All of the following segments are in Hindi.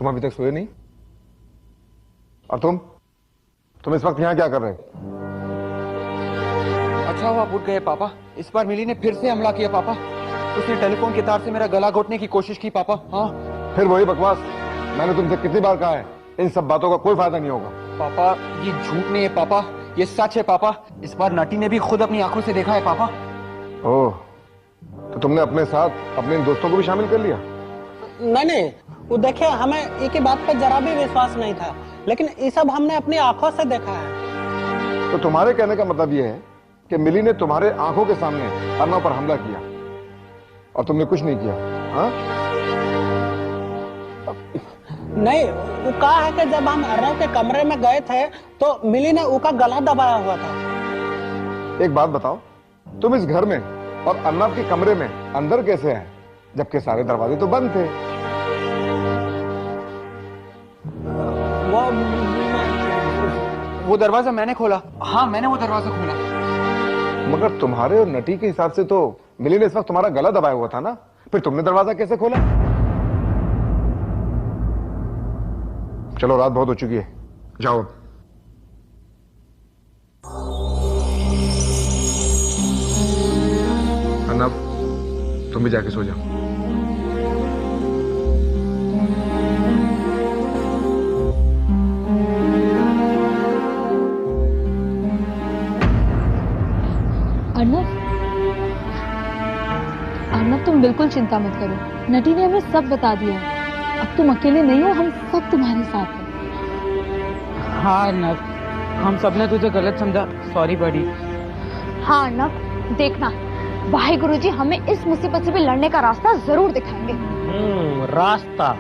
तुम अभी तक सोए नहीं? और तुम इस वक्त यहाँ क्या कर रहे हो? अच्छा हुआ उठ गए पापा। इस बार मिली ने फिर से हमला किया पापा। उसने टेलीफोन की तार से मेरा गला घोटने की कोशिश की पापा। हाँ फिर वही बकवास। मैंने तुमसे कितनी बार कहा है, इन सब बातों का कोई फायदा नहीं होगा। पापा ये झूठ नहीं है पापा, ये सच है पापा। इस बार नटी ने भी खुद अपनी आंखों से देखा है पापा। ओह, तो तुमने अपने साथ अपने इन दोस्तों को भी शामिल कर लिया? नहीं, वो देखिए हमें एक बात पर जरा भी विश्वास नहीं था, लेकिन ये सब हमने अपनी आंखों से देखा है। तो तुम्हारे कहने का मतलब ये है कि मिली ने तुम्हारे आंखों के सामने अर्नव पर हमला किया और तुमने कुछ नहीं किया? हाँ? नहीं, वो कहा है कि जब हम अर्नव के कमरे में गए थे तो मिली ने उसका गला दबाया हुआ था। एक बात बताओ, तुम इस घर में और अर्नव के कमरे में अंदर कैसे हैं जबकि सारे दरवाजे तो बंद थे? वो दरवाजा मैंने खोला। हाँ मैंने वो दरवाजा खोला। मगर तुम्हारे और नटी के हिसाब से तो मिली ने इस वक्त तुम्हारा गला दबाया हुआ था ना, फिर तुमने दरवाजा कैसे खोला? चलो रात बहुत हो चुकी है, जाओ अब। अर्नव तुम भी जाके सो जाओ। अर्नव तुम बिल्कुल चिंता मत करो, नटी ने हमें सब बता दिया है। अब तुम अकेले नहीं हो, हम सब तुम्हारे साथ हैं। हाँ अर्नव, हम सब ने तुझे गलत समझा, सॉरी बड़ी। हाँ अर्नव, देखना वाहे गुरुजी हमें इस मुसीबत से भी लड़ने का रास्ता जरूर दिखाएंगे। रास्ता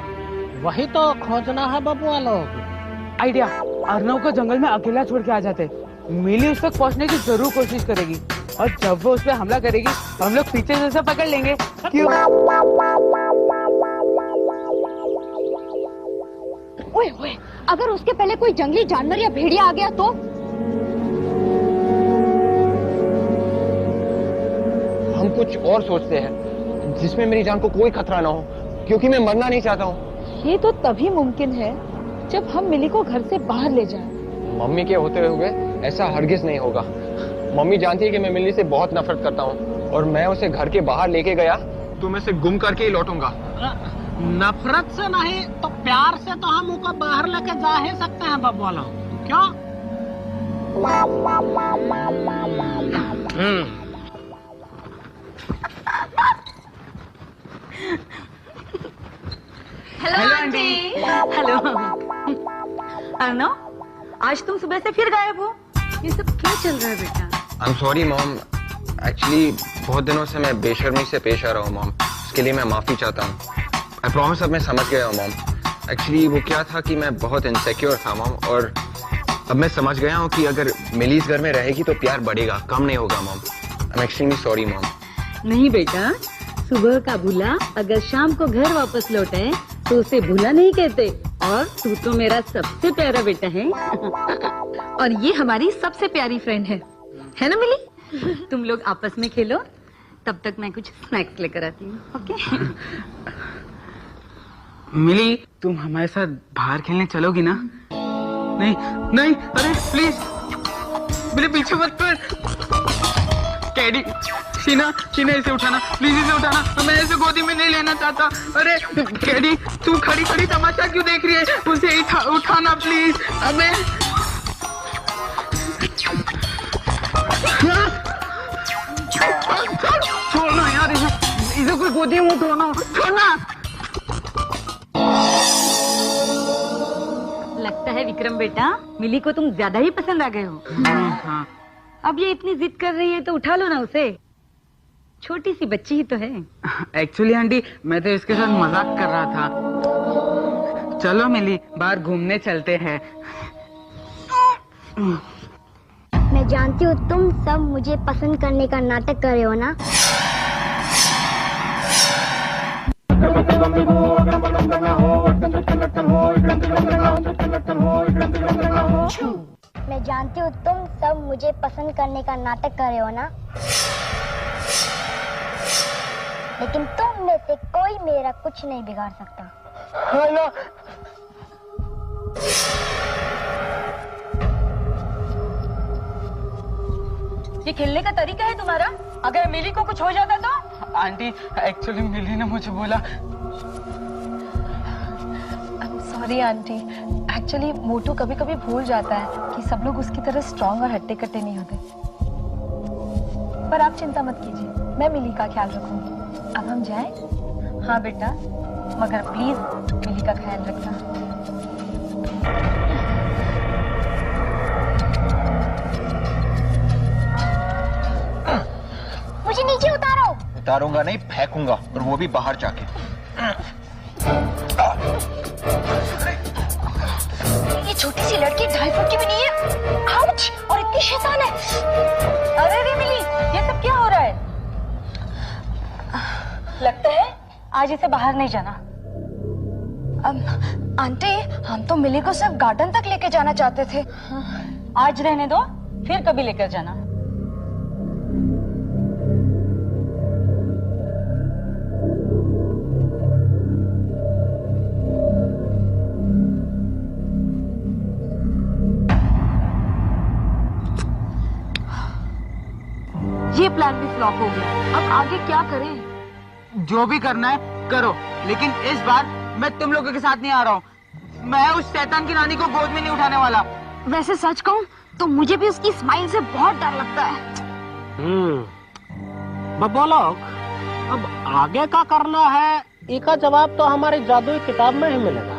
वही तो खोजना है बबुआ लोग। आइडिया, अर्नव को जंगल में अकेला छोड़ के आ जाते। मिली उस तक पहुंचने की जरूर कोशिश करेगी और जब वो उस पर हमला करेगी हम लोग पीछे से उसे पकड़ लेंगे। क्यों? ओए ओए, अगर उसके पहले कोई जंगली जानवर या भेड़िया आ गया तो? हम कुछ और सोचते हैं जिसमें मेरी जान को कोई खतरा ना हो, क्योंकि मैं मरना नहीं चाहता हूँ। ये तो तभी मुमकिन है जब हम मिली को घर से बाहर ले जाएं। मम्मी के होते हुए ऐसा हरगिज नहीं होगा। मम्मी जानती है कि मैं मिली से बहुत नफरत करता हूँ और मैं उसे घर के बाहर लेके गया तो मैं उसे गुम करके ही लौटूंगा। नफरत से नहीं तो प्यार से तो हम उसको बाहर लेके जा ही सकते हैं बबुआ लोग, क्यों? Hello aunty. हेलो अर्नव, आज तुम सुबह से फिर गायब हो, ये सब क्या चल रहा है बेटा? I am sorry mom, actually बहुत दिनों से मैं बेशर्मी से पेश आ रहा हूँ मॉम, इसके लिए मैं माफी चाहता हूँ। आई प्रॉमिस अब मैं समझ गया हूँ मॉम। एक्चुअली वो क्या था कि मैं बहुत इनसिक्योर था मॉम, और अब मैं समझ गया हूँ कि अगर मिली इस घर में रहेगी तो प्यार बढ़ेगा, कम नहीं होगा mom. I am extremely sorry mom. नहीं बेटा, सुबह का भूला अगर शाम को घर वापस लौटे तो उसे भूला नहीं कहते, और तू तो मेरा सबसे प्यारा बेटा है। और ये हमारी सबसे प्यारी फ्रेंड है ना मिली? तुम लोग आपस में खेलो, तब तक मैं कुछ स्नैक्स लेकर आती हूँ। ओके? मिली, तुम हमारे साथ बाहर खेलने चलोगी ना? नहीं नहीं, अरे प्लीज मेरे पीछे मत कर। कैडी, शीना इसे उठाना प्लीज, इसे उठाना, मैं इसे गोदी में नहीं लेना चाहता। अरे कैडी, तू खड़ी खड़ी तमाशा क्यों देख रही है? उसे उठाना प्लीज। अबे छोड़ना यार, इसे कोई गोदी में उठाना, छोड़ना। लगता है विक्रम बेटा, मिली को तुम ज्यादा ही पसंद आ गए हो। हाँ। अब ये इतनी जिद कर रही है तो उठा लो ना उसे, छोटी सी बच्ची ही तो है। एक्चुअली आंटी, मैं तो इसके साथ मजाक कर रहा था। चलो मिली, बाहर घूमने चलते हैं। मैं जानती हूँ तुम सब मुझे पसंद करने का नाटक कर रहे हो ना। मैं जानती हूँ तुम सब मुझे पसंद करने का नाटक कर रहे हो ना, लेकिन तुम में से कोई मेरा कुछ नहीं बिगाड़ सकता। ये खेलने का तरीका है तुम्हारा? अगर मिली को कुछ हो जाता तो? आंटी एक्चुअली मिली ने मुझे बोला। सॉरी आंटी, एक्चुअली मोटू कभी कभी भूल जाता है कि सब लोग उसकी तरह स्ट्रांग और हट्टे कट्टे नहीं होते। पर आप चिंता मत कीजिए, मैं मिली का ख्याल रखूंगी। अब हम जाएं? हाँ बेटा, मगर प्लीज मिली का ख्याल रखना। मुझे नीचे उतारो। उतारूंगा नहीं, फेंकूंगा, और वो भी बाहर जाके। ये छोटी सी लड़की 2.5 फुट की भी नहीं है। आउच! और इतनी शैतान है। अरे रे मिली, ये सब क्या हो रहा है? लगता है आज इसे बाहर नहीं जाना। आंटी, हम तो मिली को सिर्फ गार्डन तक लेके जाना चाहते थे। आज रहने दो, फिर कभी लेकर जाना। ये प्लान भी फ्लॉप हो गया। अब आगे क्या करें? जो भी करना है करो, लेकिन इस बार मैं तुम लोगों के साथ नहीं आ रहा हूँ। मैं उस शैतान की नानी को गोद में नहीं उठाने वाला। वैसे सच कहूं तो मुझे भी उसकी स्माइल से बहुत डर लगता है। बब्बा लोग, अब आगे का करना है, इसका जवाब तो हमारी जादुई किताब में ही मिलेगा।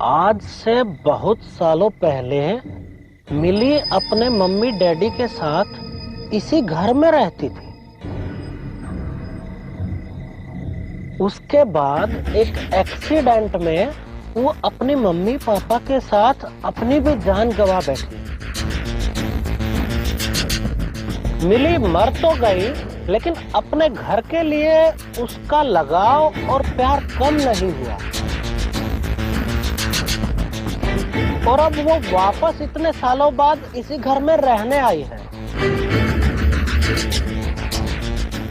आज से बहुत सालों पहले मिली अपने मम्मी डैडी के साथ इसी घर में रहती थी। उसके बाद एक एक्सीडेंट में वो अपनी मम्मी पापा के साथ अपनी भी जान गंवा बैठी। मिली मर तो गई, लेकिन अपने घर के लिए उसका लगाव और प्यार कम नहीं हुआ। और अब वो वापस इतने सालों बाद इसी घर में रहने आई है।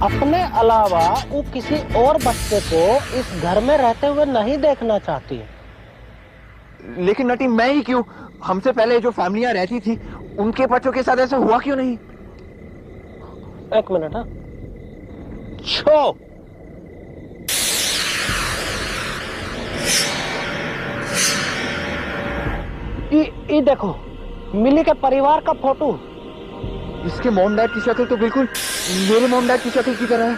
अपने अलावा वो किसी और बच्चे को इस घर में रहते हुए नहीं देखना चाहती है। लेकिन नटी, मैं ही क्यों? हमसे पहले जो फैमिलियां रहती थी उनके बच्चों के साथ ऐसा हुआ क्यों नहीं? एक मिनट। हाँ, छो ये देखो, मिली के परिवार का फोटो। इसके मॉम डैड की शक्ल तो बिल्कुल मेरे मॉम डैड की शक्ल की तरह है।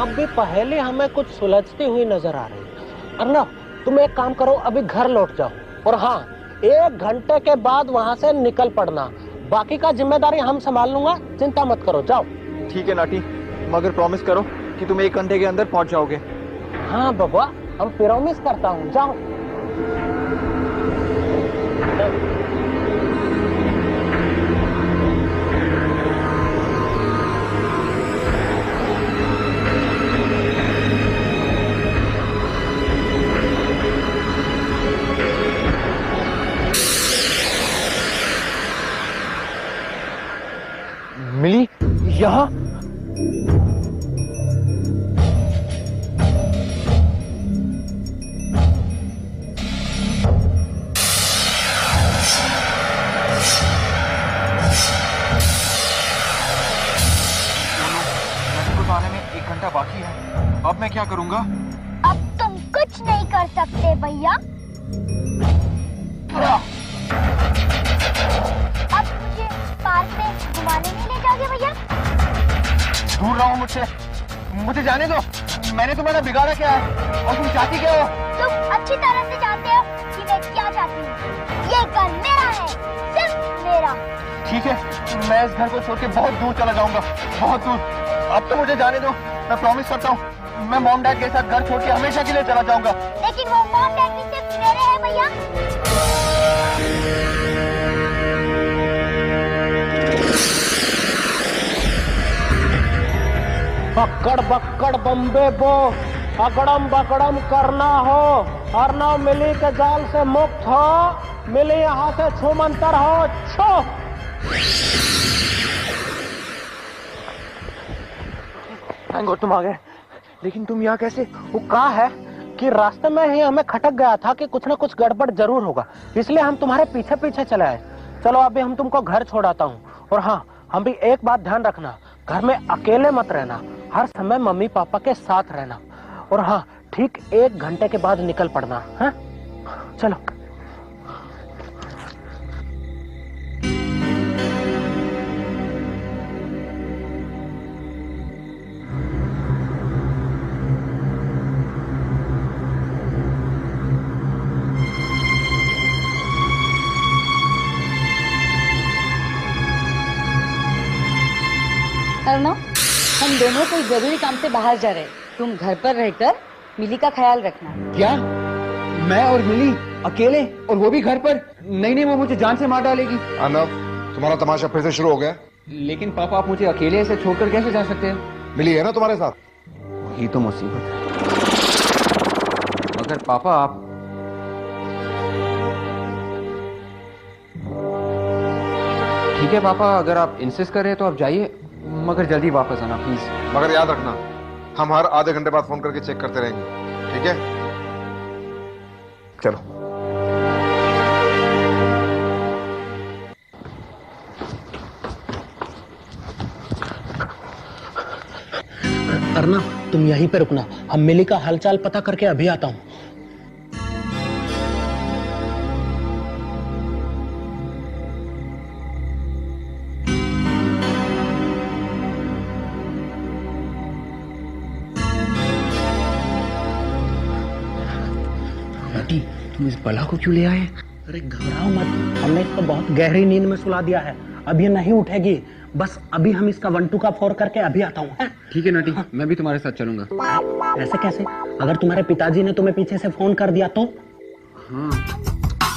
अब भी पहले हमें कुछ सुलझती हुई नजर आ रही है। अर्नव, तुम एक काम करो, अभी घर लौट जाओ, और हाँ, 1 घंटे के बाद वहाँ से निकल पड़ना। बाकी का जिम्मेदारी हम संभाल लूंगा, चिंता मत करो, जाओ। ठीक है नाटी, मगर प्रॉमिस करो कि तुम 1 घंटे के अंदर पहुंच जाओगे। हाँ बबुआ, हम प्रॉमिस करता हूँ, जाओ। मिली यहाँ? आने में 1 घंटा बाकी है। अब मैं क्या करूंगा? अब तुम कुछ नहीं कर सकते भैया। अब मुझे पार्क में घुमाने नहीं ले जाओगे भैया? दूर रहो मुझसे, मुझे जाने दो। मैंने तुम्हारा बिगाड़ा क्या है और तुम चाहती क्या हो? तुम अच्छी तरह से जानते हो कि मैं क्या चाहती हूँ। ये घर मेरा है, सिर्फ मेरा। ठीक है, मैं इस घर को छोड़ के बहुत दूर चला जाऊंगा, बहुत दूर। अब तो मुझे जाने दो, मैं प्रॉमिस करता हूँ, मैं मॉम डैड के साथ घर छोड़ के हमेशा के लिए चला जाऊंगा। लेकिन वो मॉम डैड भी सिर्फ मेरे हैं भैया। पकड़ बक्कड़ बम्बे बो, अगड़म बगड़म करना हो, अर्नव मिली के जाल से मुक्त हो, मिली यहाँ से छूमंतर हो। छो थैंक गॉड तुम आ गए, लेकिन तुम यहाँ कैसे? वो कहा है कि रास्ते में ही हमें खटक गया था कि कुछ ना कुछ गड़बड़ जरूर होगा, इसलिए हम तुम्हारे पीछे पीछे चले आए। चलो अभी हम तुमको घर छोड़ाता हूँ। और हाँ, हम भी एक बात ध्यान रखना, घर में अकेले मत रहना, हर समय मम्मी पापा के साथ रहना। और हाँ, ठीक 1 घंटे के बाद निकल पड़ना है। चलो। अर्णव, हम दोनों कोई जरूरी काम से बाहर जा रहे हैं। तुम घर पर रहकर मिली का ख्याल रखना। क्या? मैं और मिली अकेले, और वो भी घर पर? नहीं नहीं, वो मुझे जान से मार डालेगी। अर्नव, तुम्हारा तमाशा फिर से शुरू हो गया। लेकिन पापा, आप मुझे अकेले ऐसे छोड़कर कैसे जा सकते हैं? मिली है ना तुम्हारे साथ? वही तो मुसीबत है। मगर पापा, आप ठीक है पापा, अगर आप इंसिस्ट कर रहे हैं तो आप जाइए, मगर जल्दी वापस आना प्लीज। मगर याद रखना, हम हर आधे घंटे बाद फोन करके चेक करते रहेंगे, ठीक है? चलो। अर्णव, तुम यहीं पे रुकना, हम मिली का हालचाल पता करके अभी आता हूँ। तुम इस बला को क्यों ले आए? अरे घबराओ मत, हमने इसको बहुत गहरी नींद में सुला दिया है, अब ये नहीं उठेगी। बस अभी हम इसका 1 2 का 4 करके अभी आता हूँ। ठीक है नटी, हाँ। मैं भी तुम्हारे साथ चलूंगा। ऐसे कैसे? अगर तुम्हारे पिताजी ने तुम्हें पीछे से फोन कर दिया तो? हाँ,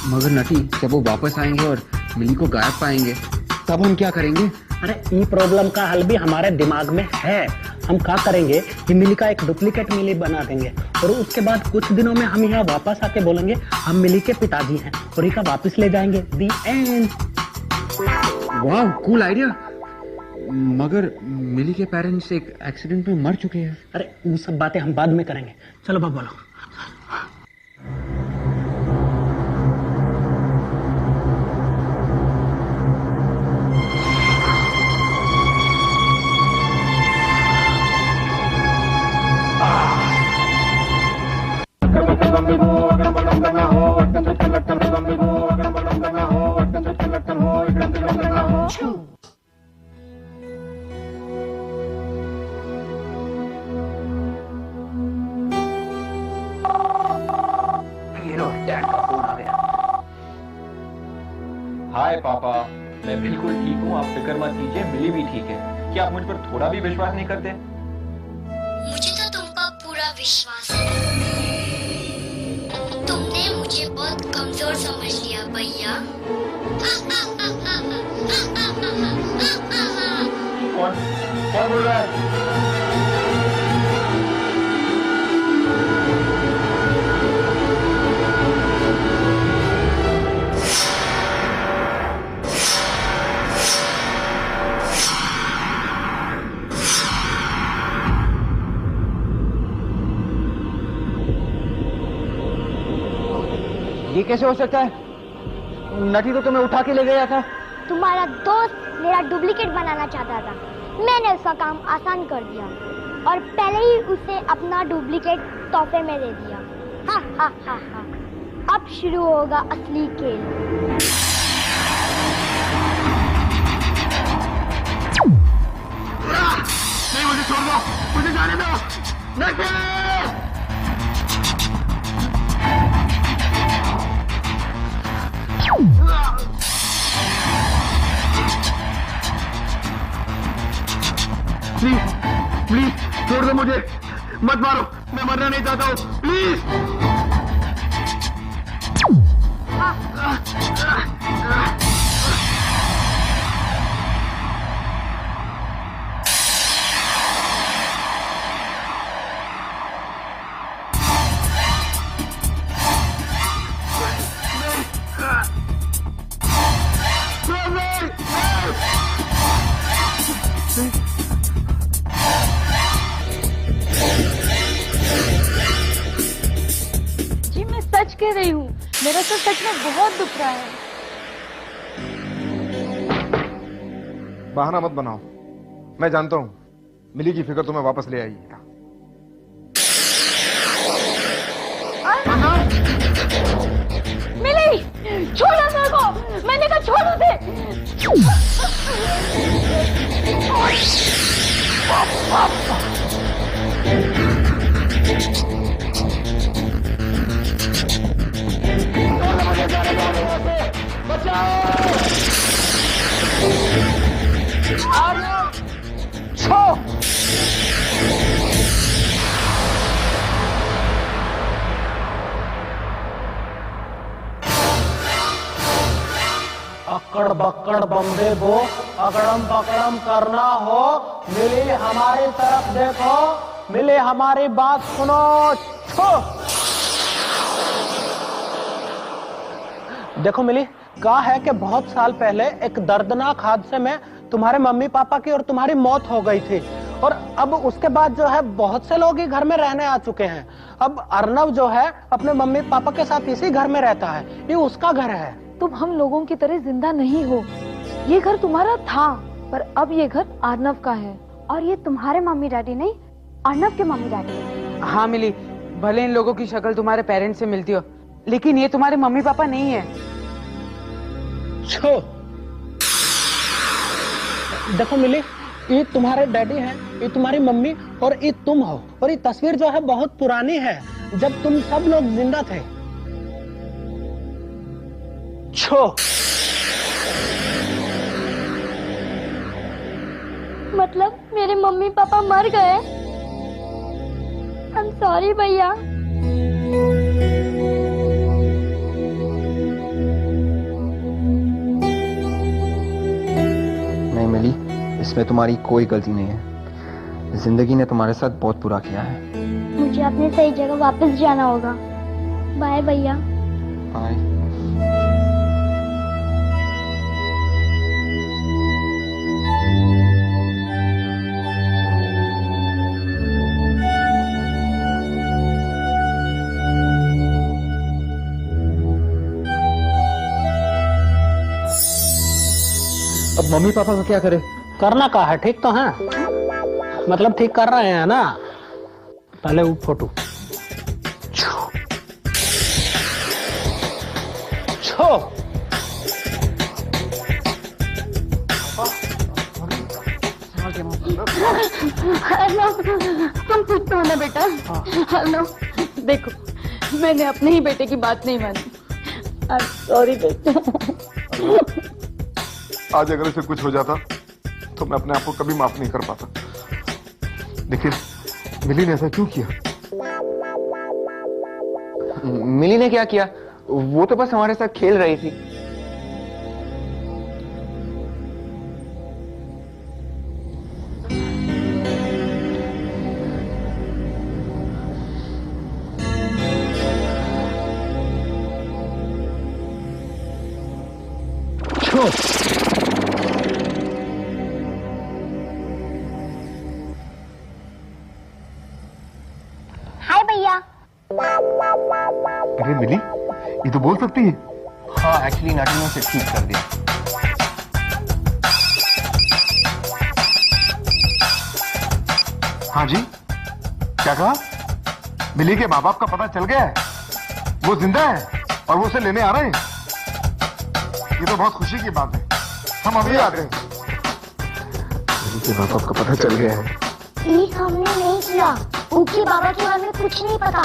मगर नटी, जब वो वापस आएंगे और मिली को गायब पाएंगे, तब हम क्या करेंगे? अरे ई प्रॉब्लम का हल भी हमारे दिमाग में है। हम क्या करेंगे कि मिली का एक डुप्लीकेट मिली बना देंगे, और उसके बाद कुछ दिनों में हम यहाँ वापस आके बोलेंगे हम मिली के पिताजी हैं, और इका वापस ले जाएंगे। दी एंड। वाह, कूल आइडिया। मगर मिली के पेरेंट्स एक एक्सीडेंट में मर चुके हैं। अरे वो सब बातें हम बाद में करेंगे, चलो बाबा बोलो। हाय पापा, मैं बिल्कुल ठीक हूँ, आप फिक्र मत कीजिए, मिली भी ठीक है। क्या आप मुझ पर थोड़ा भी विश्वास नहीं करते? मुझे तो तुम पर पूरा विश्वास है। तुमने मुझे बहुत कमजोर समझ लिया भैया। कौन बोल रहा है? ये कैसे हो सकता है? नटी तो तुम्हें उठा के ले गया था। तुम्हारा दोस्त मेरा डुप्लीकेट बनाना चाहता था, मैंने उसका काम आसान कर दिया और पहले ही उसे अपना डुप्लीकेट तोहफे में दे दिया। हा हा हा हा। अब शुरू होगा असली खेल। नहीं, मुझे छोड़ दो, मुझे जाने दो। नहीं। प्लीज प्लीज छोड़ दो मुझे, मत मारो, मैं मरना नहीं चाहता हूँ, प्लीज। कह रही हूँ, मेरा तो सच में बहुत दुख रहा है। बहाना मत बनाओ, मैं जानता हूं मिली की फिक्र तुम्हें वापस ले आएगी। मिली, छोड़ो मेरे को, मैंने कहा छोड़ो दे। अकड़ बक्कड़ बम्बे बो, अकड़म पकड़म करना हो, मिली हमारी तरफ देखो, मिली हमारी बात सुनो। छो देखो मिली, कहा है कि बहुत साल पहले एक दर्दनाक हादसे में तुम्हारे मम्मी पापा की और तुम्हारी मौत हो गई थी, और अब उसके बाद जो है बहुत से लोग ही घर में रहने आ चुके हैं। अब अर्नव जो है अपने मम्मी पापा के साथ इसी घर में रहता है, ये उसका घर है। तुम हम लोगों की तरह जिंदा नहीं हो। ये घर तुम्हारा था, पर अब ये घर अर्नव का है। और ये तुम्हारे मम्मी डैडी नहीं, अर्नव के मम्मी डैडी है। हाँ मिली, भले इन लोगों की शक्ल तुम्हारे पेरेंट्स से मिलती हो, लेकिन ये तुम्हारे मम्मी पापा नहीं है। छो देखो मिली, ये तुम्हारे डैडी हैं, ये तुम्हारी मम्मी और ये तुम हो। और ये तस्वीर जो है बहुत पुरानी है, जब तुम सब लोग जिंदा थे। छो मतलब मेरे मम्मी पापा मर गए? I'm sorry भैया। नहीं मिली, इसमें तुम्हारी कोई गलती नहीं है। जिंदगी ने तुम्हारे साथ बहुत बुरा किया है। मुझे अपने सही जगह वापस जाना होगा। बाय भैया। बाय। अब मम्मी पापा को क्या करे? करना क्या है, ठीक तो है, मतलब ठीक कर रहे हैं ना। पहले वो फोटो छो हेलो, तुम खुद हो ना बेटा? हेलो, देखो मैंने अपने ही बेटे की बात नहीं मानी। सॉरी बेटा। आज अगर इसे कुछ हो जाता तो मैं अपने आप को कभी माफ नहीं कर पाता। लेकिन मिली ने ऐसा क्यों किया? मिली ने क्या किया? वो तो बस हमारे साथ खेल रही थी। हाय भैया। अरे मिली, ये तो बोल सकती है। हाँ, एक्चुअली नटी ने उसे ठीक कर दिया। हाँ जी, क्या कहा? मिली के माँ बाप का पता चल गया है, वो जिंदा है और वो उसे लेने आ रहे हैं। ये तो बहुत खुशी की बात है, हम अभी आ गए। मिली के माँ बाप का पता चल गया है। ये हमने नहीं किया, उनके बाबा के बारे में कुछ नहीं पता।